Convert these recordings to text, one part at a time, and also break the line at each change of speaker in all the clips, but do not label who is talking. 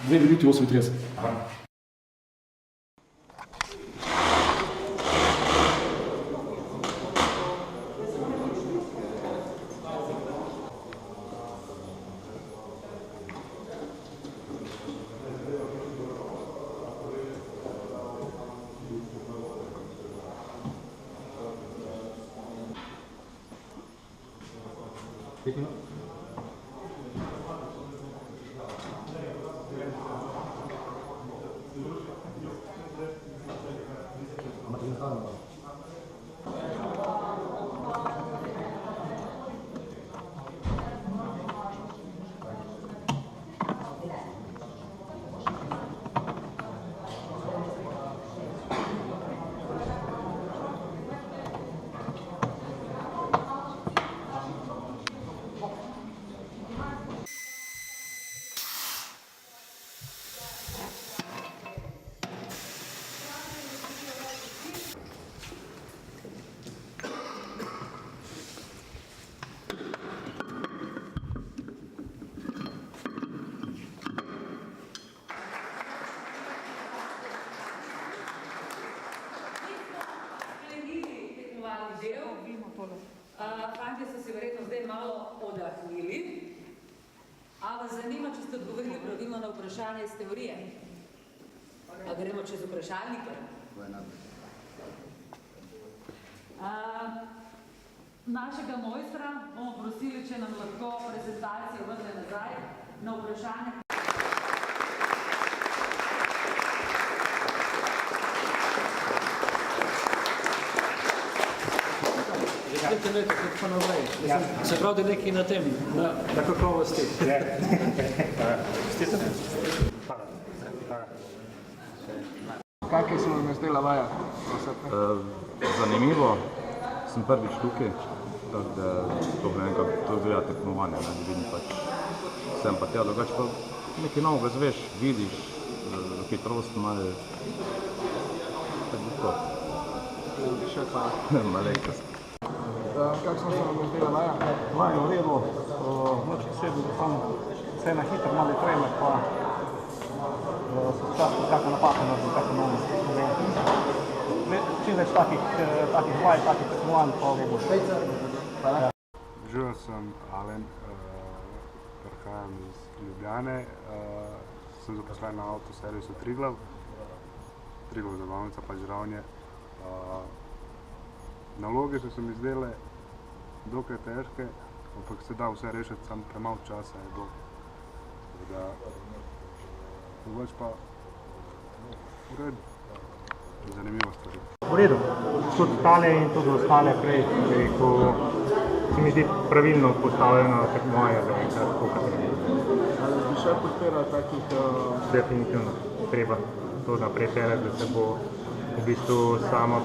2 minuti 38.
Fantje so se verjetno zdaj malo odahnili. A vas zanima, če ste odgovorili pravilno na vprašanje iz teorije? A gremo čez vprašalnike? Našega mojstra bomo prosili, če nam lahko prezentacijo vrne nazaj na vprašanje.
Se pravi, da nekaj na tem, na kakovosti.
Kakaj se vam je zdela vaja?
Zanimivo, sem prvič tukaj, tako da to vem, kako to izgleda tekmovanje, ne vidim pač, sem pa tja, drugače pa nekaj novega zveš, vidiš, hitrost malo, tako da to.
Še hvala.
Malenkost.
Kakšna se vam je zdela vaja?
Vaja je v redu, nič posebno, samo vse na hitro malo treme, pa se včasih kakšna napaka naredi, kakšna novost. Čim več takih vaj, takih tekmovanj, pa bo še.
Živijo, sem Alen, prihajam iz Ljubljane, sem zaposlen na avtoservisu Triglav zabavnica pa Žravnje. Naloge so se mi zdele dokaj težke, ampak se da vse rešiti, samo premalo časa je bilo. Drugače pa v redu, zanimivo stvari.
V redu, tudi tale in tudi ostale prej, ko se mi zdi pravilno postavljeno tekmovanje za enkrat, kot je.
Ali bi še podpiral takih...
Definitivno treba to naprej terati, da se bo v bistvu sama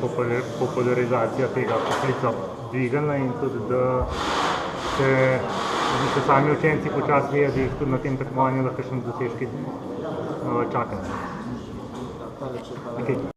popularizacija tega poklica dvignila in tudi, da se sami učenci počasi vejo, da jih tudi na tem tekmovanju lahko kakšni dosežki čakajo.
Hvala.